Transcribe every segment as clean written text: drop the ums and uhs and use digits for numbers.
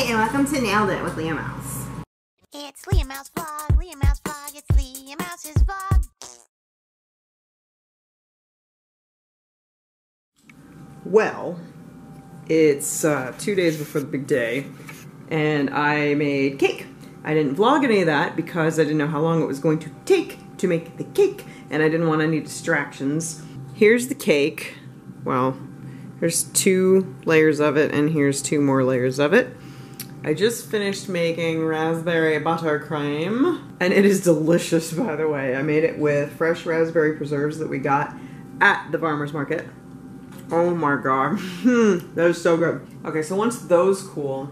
Hey, and welcome to Nailed It with LeahMouse. It's LeahMouseVlog, LeahMouseVlog, it's LeahMouse's vlog. Well, it's 2 days before the big day, and I made cake. I didn't vlog any of that because I didn't know how long it was going to take to make the cake, and I didn't want any distractions. Here's the cake. Well, there's 2 layers of it, and here's 2 more layers of it. I just finished making raspberry buttercream, and it is delicious, by the way. I made it with fresh raspberry preserves that we got at the farmer's market. Oh my god, that is so good. Okay, so once those cool,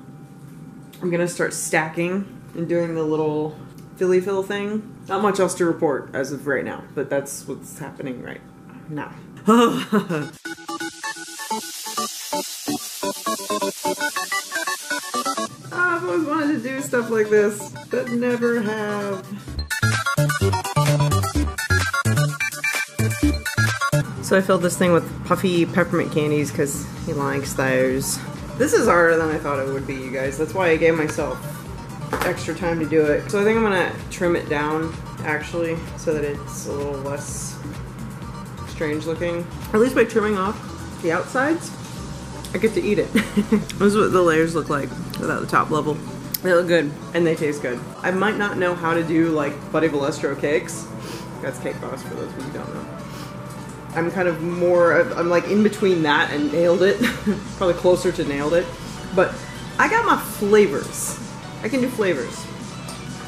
I'm gonna start stacking and doing the little Philly fill thing. Not much else to report as of right now, but that's what's happening right now. I've always wanted to do stuff like this, but never have. So I filled this thing with puffy peppermint candies because he likes those. This is harder than I thought it would be, you guys. That's why I gave myself extra time to do it. So I think I'm gonna trim it down, actually, so that it's a little less strange looking. At least by trimming off the outsides, I get to eat it. This is what the layers look like without the top level. They look good, and they taste good. I might not know how to do, like, Buddy Valestro cakes. That's Cake Boss, for those of you who don't know. I'm kind of more, I'm like in between that and Nailed It. Probably closer to Nailed It. But I got my flavors. I can do flavors.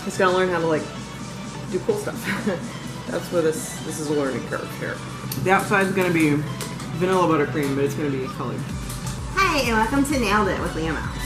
Just gotta learn how to, like, do cool stuff. That's where this is a learning curve here. The outside's gonna be vanilla buttercream, but it's gonna be colored. Hey, and welcome to Nailed It with LeahMouse.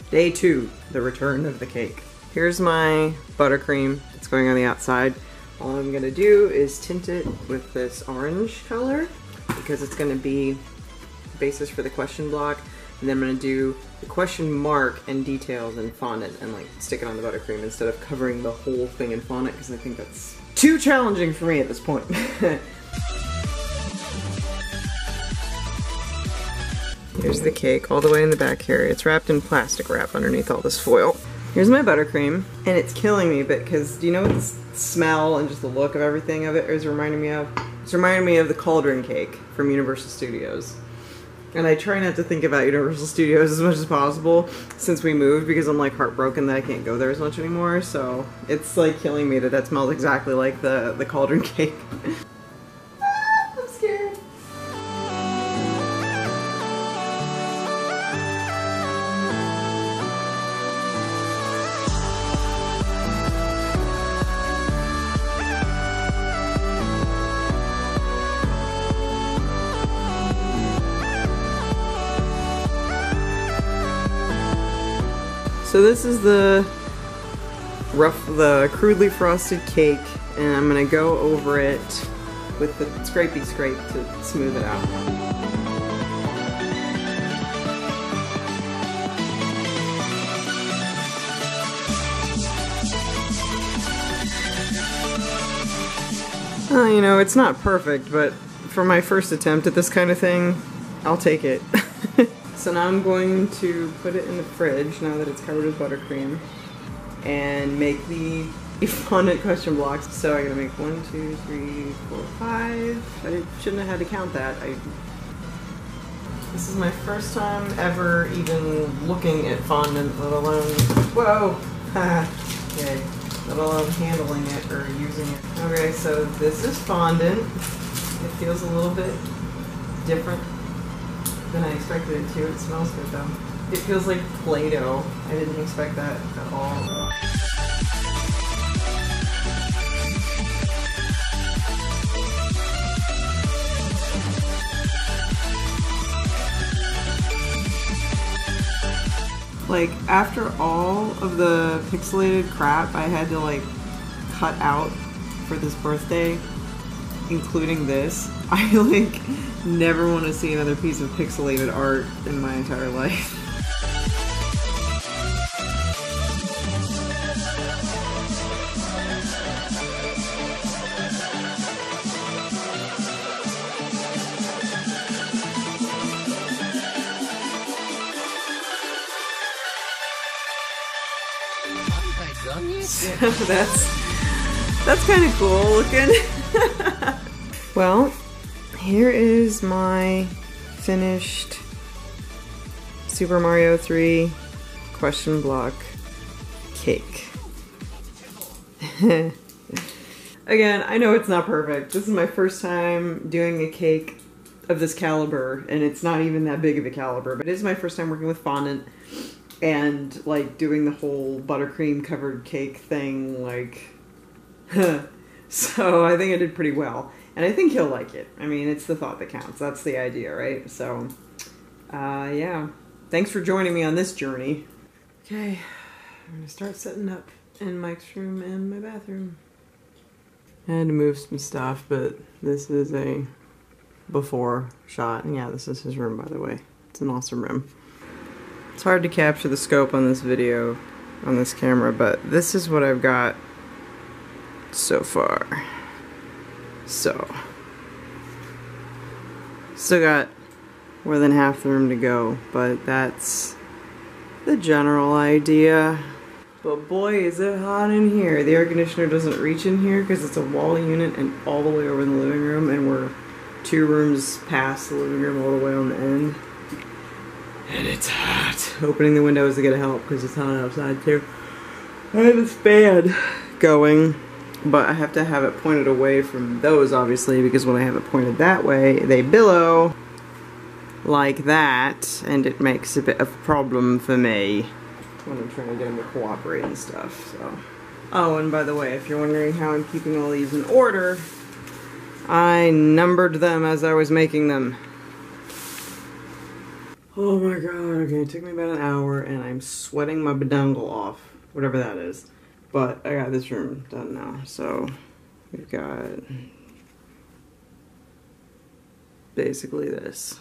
Day 2, the return of the cake. Here's my buttercream that's going on the outside. All I'm gonna do is tint it with this orange color because it's gonna be the basis for the question block. And then I'm gonna do the question mark and details in fondant and like stick it on the buttercream instead of covering the whole thing in fondant because I think that's too challenging for me at this point. Here's the cake all the way in the back here. It's wrapped in plastic wrap underneath all this foil. Here's my buttercream, and it's killing me, but because do you know what the smell and just the look of everything of it is reminding me of? It's reminding me of the cauldron cake from Universal Studios. And I try not to think about Universal Studios as much as possible since we moved because I'm like heartbroken that I can't go there as much anymore. So it's like killing me that smells exactly like the cauldron cake. I'm scared. So this is the crudely frosted cake, and I'm gonna go over it with the scrapey scrape to smooth it out. You know, it's not perfect, but for my first attempt at this kind of thing, I'll take it. So now I'm going to put it in the fridge now that it's covered with buttercream and make the fondant question blocks. So I'm gonna make 1, 2, 3, 4, 5. I shouldn't have had to count that. This is my first time ever even looking at fondant, let alone, whoa, okay, let alone handling it or using it. Okay, so this is fondant. It feels a little bit different than I expected it to. It smells good though. It feels like Play-Doh. I didn't expect that at all. Like, after all of the pixelated crap I had to like cut out for this birthday, including this, I like never want to see another piece of pixelated art in my entire life. that's kind of cool looking. Well, here is my finished Super Mario 3 question block cake. Again, I know it's not perfect. This is my first time doing a cake of this caliber, and it's not even that big of a caliber, but it is my first time working with fondant and like doing the whole buttercream covered cake thing, like so I think I did pretty well, and I think he'll like it. I mean, it's the thought that counts. That's the idea, right? So yeah, thanks for joining me on this journey. Okay, I'm gonna start setting up in Mike's room and my bathroom. I had to move some stuff, but this is a before shot. And yeah, this is his room, by the way. It's an awesome room. It's hard to capture the scope on this video, on this camera, but this is what I've got so far. So, still got more than half the room to go, but that's the general idea. But boy, is it hot in here. The air conditioner doesn't reach in here because it's a wall unit and all the way over in the living room, and we're 2 rooms past the living room all the way on the end. And it's hot. Opening the windows to get help because it's hot outside too. I have this fan going, but I have to have it pointed away from those, obviously, because when I have it pointed that way, they billow like that, and it makes a bit of a problem for me when I'm trying to get them to cooperate and stuff, so. Oh, and by the way, if you're wondering how I'm keeping all these in order, I numbered them as I was making them. Oh my god, okay, it took me about an hour, and I'm sweating my badungle off, whatever that is. But I got this room done now, so we've got basically this.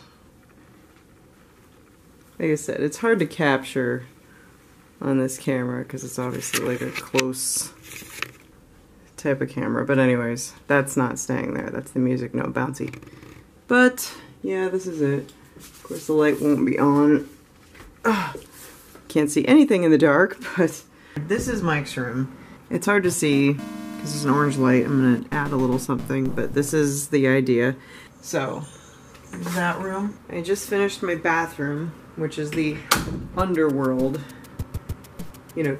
Like I said, it's hard to capture on this camera because it's obviously like a close type of camera, but anyways, that's not staying there. That's the music note bouncy. But yeah, this is it. Of course the light won't be on. Can't see anything in the dark, but this is Mike's room. It's hard to see because it's an orange light. I'm gonna add a little something, but this is the idea. So that room. I just finished my bathroom, which is the underworld. You know,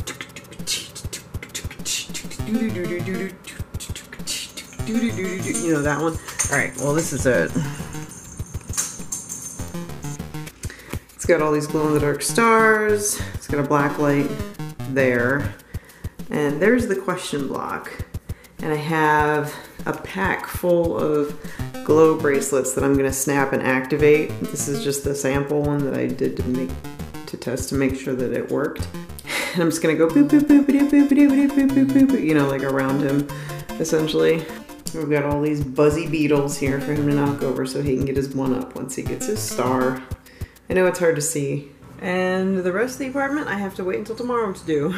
you know that one? Alright, well this is it. It's got all these glow-in-the-dark stars. It's got a black light there. And there's the question block. And I have a pack full of glow bracelets that I'm going to snap and activate. This is just the sample one that I did to test to make sure that it worked. And I'm just gonna go boop boop boop boop boop boop boop boop boop boop boop, you know, like around him, essentially. We've got all these buzzy beetles here for him to knock over so he can get his one up once he gets his star. I know it's hard to see. And the rest of the apartment I have to wait until tomorrow to do.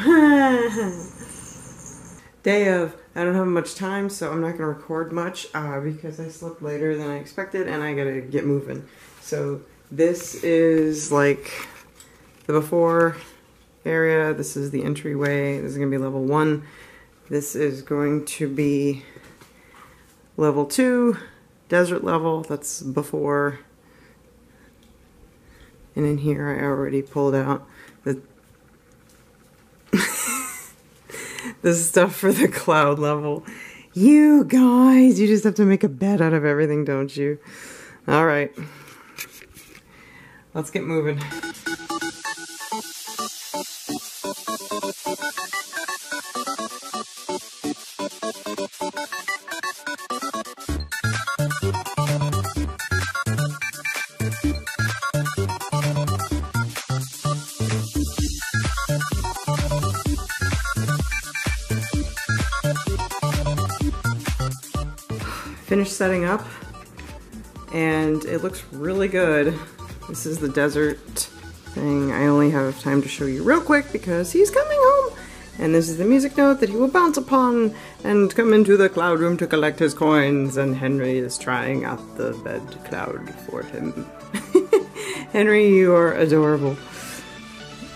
Day of, I don't have much time, so I'm not gonna record much because I slept later than I expected and I gotta get moving. So this is like the before area. This is the entryway. This is going to be level 1. This is going to be level 2, desert level. That's before. And in here I already pulled out the this stuff for the cloud level. You guys, you just have to make a bed out of everything, don't you? Alright. Let's get moving. Finished setting up and it looks really good. This is the desert thing. I only have time to show you real quick because he's coming home. And this is the music note that he will bounce upon and come into the cloud room to collect his coins. And Henry is trying out the bed cloud for him. Henry, you are adorable.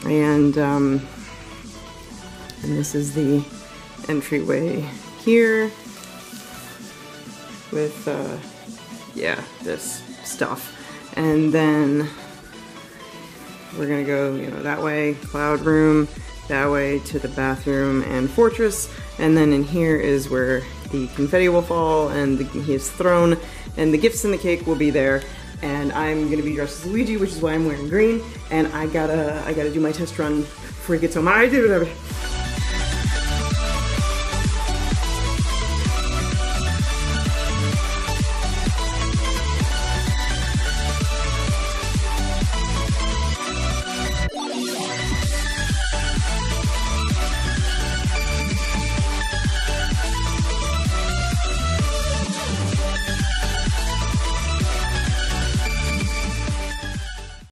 And this is the entryway here with, yeah, this stuff. And then we're gonna go, you know, that way, cloud room, that way to the bathroom and fortress. And then in here is where the confetti will fall and his throne, and the gifts and the cake will be there. And I'm gonna be dressed as Luigi, which is why I'm wearing green. And I gotta do my test run before he gets home. I did whatever.